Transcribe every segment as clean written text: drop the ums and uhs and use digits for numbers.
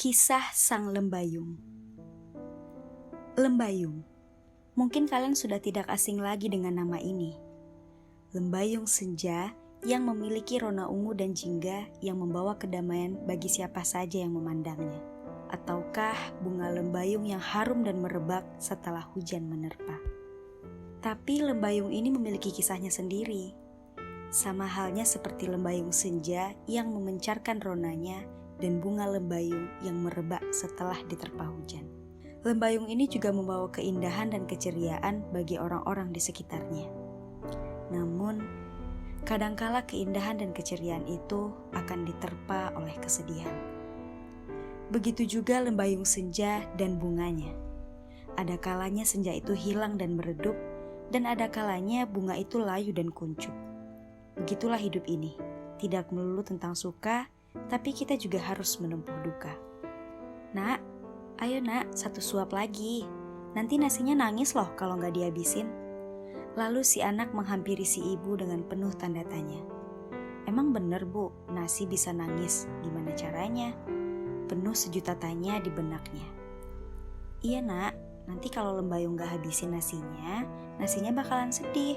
Kisah Sang Lembayung. Lembayung. Mungkin kalian sudah tidak asing lagi dengan nama ini. Lembayung senja yang memiliki rona ungu dan jingga yang membawa kedamaian bagi siapa saja yang memandangnya. Ataukah bunga lembayung yang harum dan merebak setelah hujan menerpa. Tapi lembayung ini memiliki kisahnya sendiri. Sama halnya seperti lembayung senja yang memencarkan ronanya dan bunga lembayung yang merebak setelah diterpa hujan. Lembayung ini juga membawa keindahan dan keceriaan bagi orang-orang di sekitarnya. Namun, kadangkala keindahan dan keceriaan itu akan diterpa oleh kesedihan. Begitu juga lembayung senja dan bunganya. Ada kalanya senja itu hilang dan meredup, dan ada kalanya bunga itu layu dan kuncup. Begitulah hidup ini, tidak melulu tentang suka, tapi kita juga harus menempuh duka. Nak, ayo nak, satu suap lagi. Nanti nasinya nangis loh kalau nggak dihabisin. Lalu si anak menghampiri si ibu dengan penuh tanda tanya. Emang bener bu, nasi bisa nangis? Gimana caranya? Penuh sejuta tanya di benaknya. Iya nak, nanti kalau lembayung nggak habisin nasinya bakalan sedih.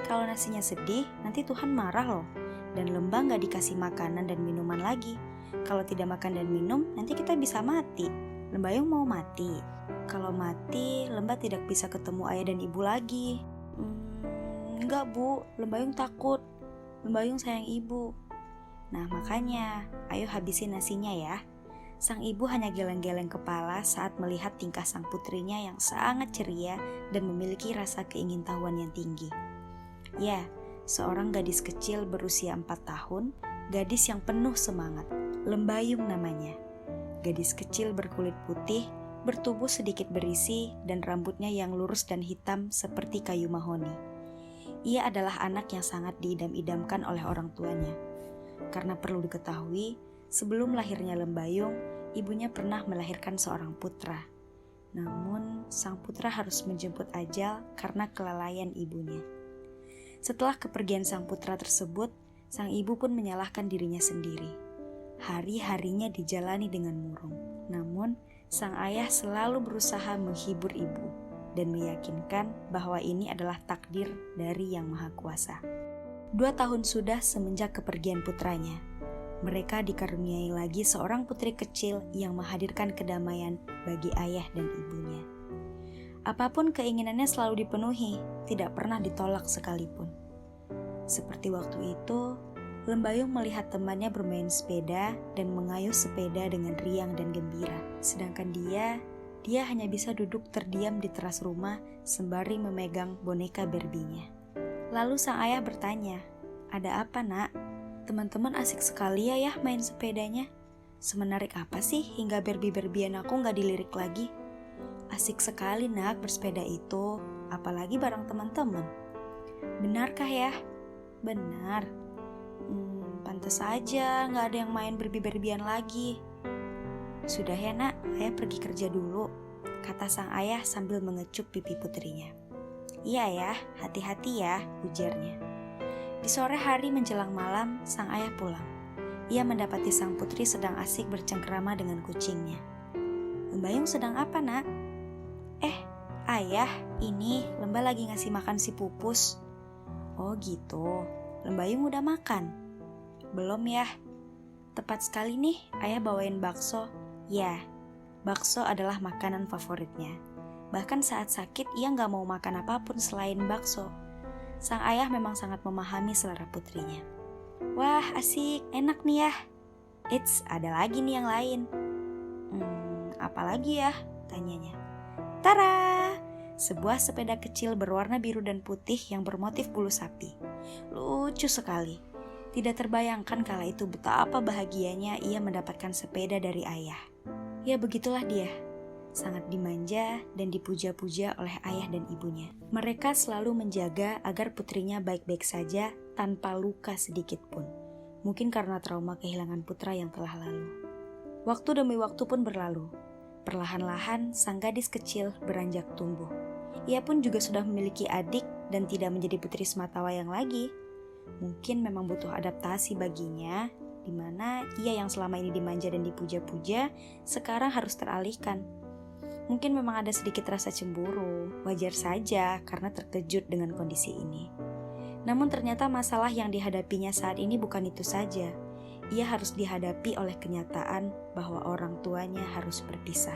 Kalau nasinya sedih, nanti Tuhan marah loh. Dan lembah gak dikasih makanan dan minuman lagi. Kalau tidak makan dan minum, nanti kita bisa mati. Lembayung mau mati. Kalau mati, lembah tidak bisa ketemu ayah dan ibu lagi. Enggak bu, lembayung takut. Lembayung sayang ibu. Nah makanya, ayo habisin nasinya ya. Sang ibu hanya geleng-geleng kepala saat melihat tingkah sang putrinya yang sangat ceria dan memiliki rasa keingintahuan yang tinggi. Ya, seorang gadis kecil berusia 4 tahun, gadis yang penuh semangat, Lembayung namanya. Gadis kecil berkulit putih, bertubuh sedikit berisi, dan rambutnya yang lurus dan hitam seperti kayu mahoni. Ia adalah anak yang sangat diidam-idamkan oleh orang tuanya. Karena perlu diketahui, sebelum lahirnya Lembayung, ibunya pernah melahirkan seorang putra. Namun, sang putra harus menjemput ajal karena kelalaian ibunya. Setelah kepergian sang putra tersebut, sang ibu pun menyalahkan dirinya sendiri. Hari-harinya dijalani dengan murung. Namun, sang ayah selalu berusaha menghibur ibu dan meyakinkan bahwa ini adalah takdir dari Yang Maha Kuasa. 2 tahun sudah semenjak kepergian putranya. Mereka dikaruniai lagi seorang putri kecil yang menghadirkan kedamaian bagi ayah dan ibunya. Apapun keinginannya selalu dipenuhi, tidak pernah ditolak sekalipun. Seperti waktu itu, Lembayung melihat temannya bermain sepeda dan mengayuh sepeda dengan riang dan gembira. Sedangkan dia hanya bisa duduk terdiam di teras rumah sembari memegang boneka Barbie-nya. Lalu sang ayah bertanya, "Ada apa nak? Teman-teman asik sekali ya main sepedanya. Semenarik apa sih hingga Barbie-Barbian aku gak dilirik lagi? Asik sekali nak bersepeda itu, apalagi bareng teman-teman. Benarkah ya?" "Benar." Pantas saja gak ada yang main Barbie-Barbian lagi. "Sudah ya nak, ayah pergi kerja dulu," kata sang ayah sambil mengecup pipi putrinya. "Iya ya, hati-hati ya," ujarnya. Di sore hari menjelang malam, sang ayah pulang. Ia mendapati sang putri sedang asik bercengkrama dengan kucingnya. "Lembayung sedang apa nak?" "Ayah, ini Lembah lagi ngasih makan si Pupus." "Oh gitu, Lembayung udah makan?" "Belum ya." "Tepat sekali nih, ayah bawain bakso." Ya, bakso adalah makanan favoritnya. Bahkan saat sakit ia gak mau makan apapun selain bakso. Sang ayah memang sangat memahami selera putrinya. "Wah asik, enak nih ya." "Eits, ada lagi nih yang lain." Apa lagi ya?" tanyanya. Tara! Sebuah sepeda kecil berwarna biru dan putih yang bermotif bulu sapi. Lucu sekali. Tidak terbayangkan kala itu betapa bahagianya ia mendapatkan sepeda dari ayah. Ya begitulah dia. Sangat dimanja dan dipuja-puja oleh ayah dan ibunya. Mereka selalu menjaga agar putrinya baik-baik saja tanpa luka sedikit pun. Mungkin karena trauma kehilangan putra yang telah lalu. Waktu demi waktu pun berlalu. Perlahan-lahan sang gadis kecil beranjak tumbuh. Ia pun juga sudah memiliki adik dan tidak menjadi putri sematawayang lagi. Mungkin memang butuh adaptasi baginya, di mana ia yang selama ini dimanja dan dipuja-puja sekarang harus teralihkan. Mungkin memang ada sedikit rasa cemburu, wajar saja karena terkejut dengan kondisi ini. Namun ternyata masalah yang dihadapinya saat ini bukan itu saja. Ia harus dihadapi oleh kenyataan bahwa orang tuanya harus berpisah.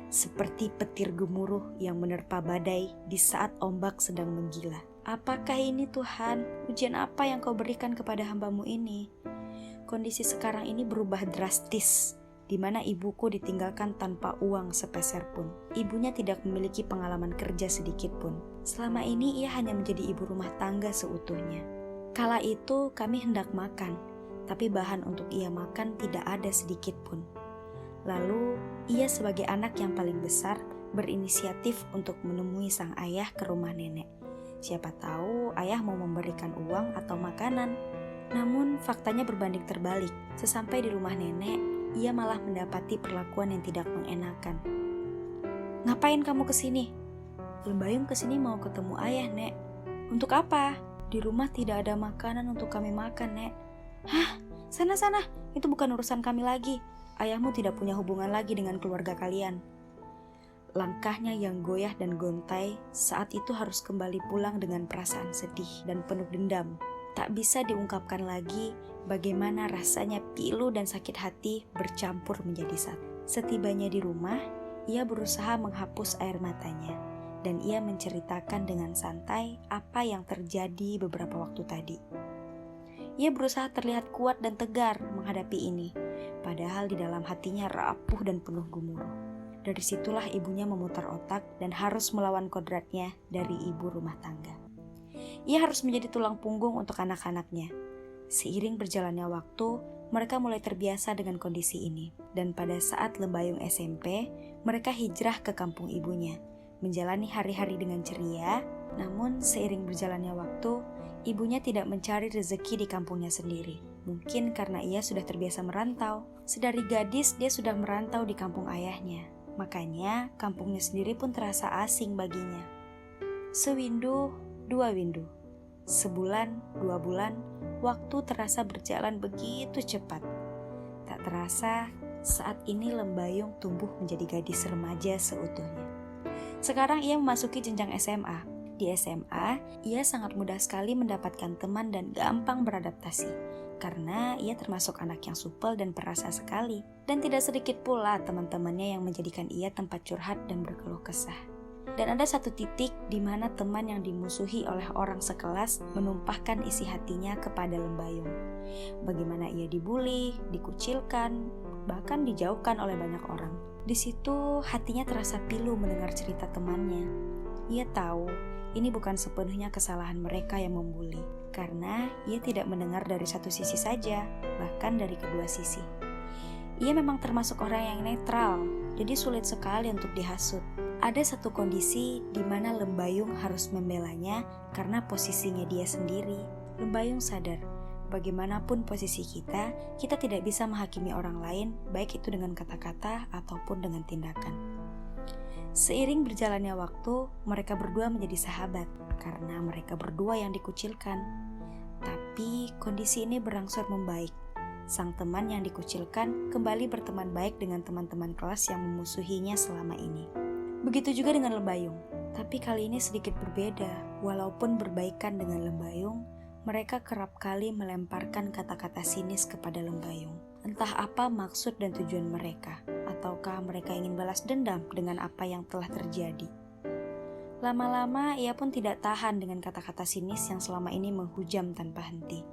Seperti petir gemuruh yang menerpa badai di saat ombak sedang menggila. Apakah ini Tuhan? Ujian apa yang kau berikan kepada hamba-Mu ini? Kondisi sekarang ini berubah drastis, di mana ibuku ditinggalkan tanpa uang sepeser pun. Ibunya tidak memiliki pengalaman kerja sedikit pun. Selama ini ia hanya menjadi ibu rumah tangga seutuhnya. Kala itu kami hendak makan, tapi bahan untuk ia makan tidak ada sedikit pun. Lalu, ia sebagai anak yang paling besar berinisiatif untuk menemui sang ayah ke rumah nenek. Siapa tahu ayah mau memberikan uang atau makanan. Namun faktanya berbanding terbalik. Sesampai di rumah nenek, ia malah mendapati perlakuan yang tidak mengenakan. "Ngapain kamu kesini?" "Lembayung kesini mau ketemu ayah, Nek." "Untuk apa?" "Di rumah tidak ada makanan untuk kami makan, Nek." "Hah? Sana-sana, itu bukan urusan kami lagi. Ayahmu tidak punya hubungan lagi dengan keluarga kalian." Langkahnya yang goyah dan gontai saat itu harus kembali pulang dengan perasaan sedih dan penuh dendam. Tak bisa diungkapkan lagi bagaimana rasanya pilu dan sakit hati bercampur menjadi satu. Setibanya di rumah, ia berusaha menghapus air matanya dan ia menceritakan dengan santai apa yang terjadi beberapa waktu tadi. Ia berusaha terlihat kuat dan tegar menghadapi ini, padahal di dalam hatinya rapuh dan penuh gemuruh. Dari situlah ibunya memutar otak dan harus melawan kodratnya dari ibu rumah tangga. Ia harus menjadi tulang punggung untuk anak-anaknya. Seiring berjalannya waktu, mereka mulai terbiasa dengan kondisi ini. Dan pada saat Lembayung SMP, mereka hijrah ke kampung ibunya, menjalani hari-hari dengan ceria. Namun seiring berjalannya waktu, ibunya tidak mencari rezeki di kampungnya sendiri. Mungkin karena ia sudah terbiasa merantau. Sedari gadis, dia sudah merantau di kampung ayahnya. Makanya, kampungnya sendiri pun terasa asing baginya. Sewindu, dua windu. Sebulan, 2 bulan, waktu terasa berjalan begitu cepat. Tak terasa, saat ini Lembayung tumbuh menjadi gadis remaja seutuhnya. Sekarang ia memasuki jenjang SMA. Di SMA, ia sangat mudah sekali mendapatkan teman dan gampang beradaptasi. Karena ia termasuk anak yang supel dan perasa sekali. Dan tidak sedikit pula teman-temannya yang menjadikan ia tempat curhat dan berkeluh kesah. Dan ada satu titik di mana teman yang dimusuhi oleh orang sekelas menumpahkan isi hatinya kepada Lembayung. Bagaimana ia dibully, dikucilkan, bahkan dijauhkan oleh banyak orang. Di situ hatinya terasa pilu mendengar cerita temannya. Ia tahu ini bukan sepenuhnya kesalahan mereka yang membuli, karena ia tidak mendengar dari satu sisi saja, bahkan dari kedua sisi. Ia memang termasuk orang yang netral, jadi sulit sekali untuk dihasut. Ada satu kondisi di mana Lembayung harus membelanya karena posisinya dia sendiri. Lembayung sadar, bagaimanapun posisi kita tidak bisa menghakimi orang lain, baik itu dengan kata-kata ataupun dengan tindakan. Seiring berjalannya waktu, mereka berdua menjadi sahabat karena mereka berdua yang dikucilkan. Tapi kondisi ini berangsur membaik. Sang teman yang dikucilkan kembali berteman baik dengan teman-teman kelas yang memusuhinya selama ini. Begitu juga dengan Lembayung. Tapi kali ini sedikit berbeda. Walaupun berbaikan dengan Lembayung, mereka kerap kali melemparkan kata-kata sinis kepada Lembayung. Entah apa maksud dan tujuan mereka. Ataukah mereka ingin balas dendam dengan apa yang telah terjadi. Lama-lama ia pun tidak tahan dengan kata-kata sinis yang selama ini menghujam tanpa henti.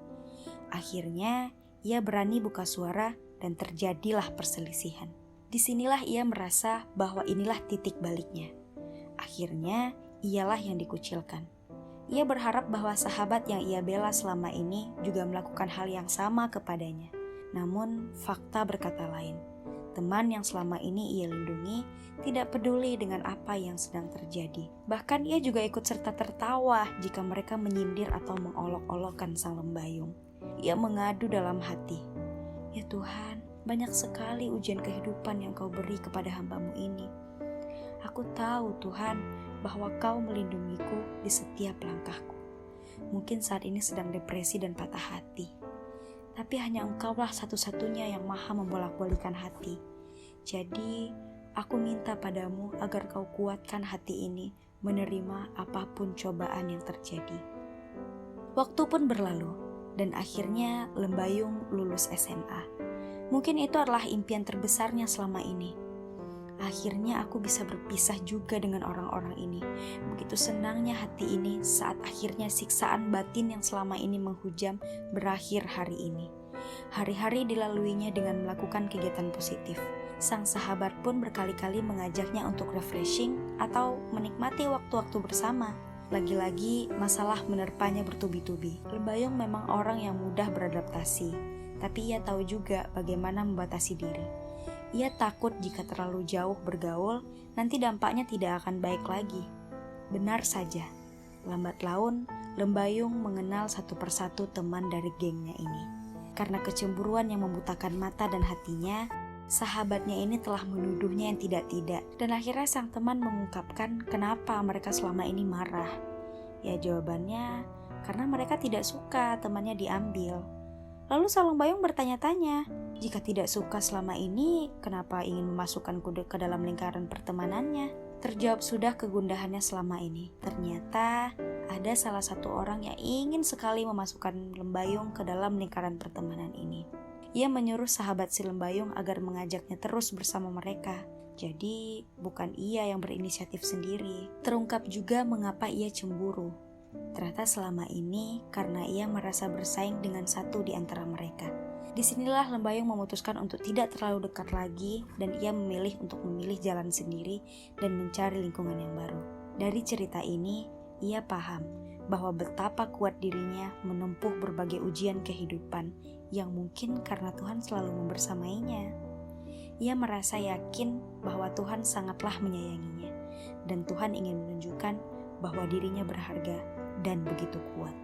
Akhirnya ia berani buka suara dan terjadilah perselisihan. Disinilah ia merasa bahwa inilah titik baliknya. Akhirnya ialah yang dikucilkan. Ia berharap bahwa sahabat yang ia bela selama ini juga melakukan hal yang sama kepadanya. Namun fakta berkata lain. Teman yang selama ini ia lindungi tidak peduli dengan apa yang sedang terjadi. Bahkan ia juga ikut serta tertawa jika mereka menyindir atau mengolok-olokkan sang Lembayung. Ia mengadu dalam hati, "Ya Tuhan, banyak sekali ujian kehidupan yang kau beri kepada hamba-Mu ini. Aku tahu Tuhan bahwa kau melindungiku di setiap langkahku. Mungkin saat ini sedang depresi dan patah hati. tapi hanya Engkaulah satu-satunya yang maha membolak-balikan hati. Jadi, aku minta padamu agar Kau kuatkan hati ini menerima apapun cobaan yang terjadi. Waktu pun berlalu, dan akhirnya Lembayung lulus SMA. Mungkin itu adalah impian terbesarnya selama ini. Akhirnya aku bisa berpisah juga dengan orang-orang ini. Begitu senangnya hati ini saat akhirnya siksaan batin yang selama ini menghujam berakhir hari ini. Hari-hari dilaluinya dengan melakukan kegiatan positif. Sang sahabat pun berkali-kali mengajaknya untuk refreshing atau menikmati waktu-waktu bersama. Lagi-lagi masalah menerpanya bertubi-tubi. Lembayung memang orang yang mudah beradaptasi, tapi ia tahu juga bagaimana membatasi diri. Ia takut jika terlalu jauh bergaul, nanti dampaknya tidak akan baik lagi. Benar saja, lambat laun Lembayung mengenal satu persatu teman dari gengnya ini. Karena kecemburuan yang membutakan mata dan hatinya, sahabatnya ini telah menuduhnya yang tidak-tidak. Dan akhirnya sang teman mengungkapkan kenapa mereka selama ini marah. Ya jawabannya, karena mereka tidak suka temannya diambil. Lalu sang Lembayung bertanya-tanya, jika tidak suka selama ini, kenapa ingin memasukkanku ke dalam lingkaran pertemanannya? Terjawab sudah kegundahannya selama ini. Ternyata ada salah satu orang yang ingin sekali memasukkan Lembayung ke dalam lingkaran pertemanan ini. Ia menyuruh sahabat si Lembayung agar mengajaknya terus bersama mereka. Jadi bukan ia yang berinisiatif sendiri. Terungkap juga mengapa ia cemburu. Ternyata selama ini karena ia merasa bersaing dengan satu di antara mereka. Disinilah Lembayung memutuskan untuk tidak terlalu dekat lagi dan ia memilih untuk memilih jalan sendiri dan mencari lingkungan yang baru. Dari cerita ini, ia paham bahwa betapa kuat dirinya menempuh berbagai ujian kehidupan yang mungkin karena Tuhan selalu membersamainya. Ia merasa yakin bahwa Tuhan sangatlah menyayanginya dan Tuhan ingin menunjukkan bahwa dirinya berharga dan begitu kuat.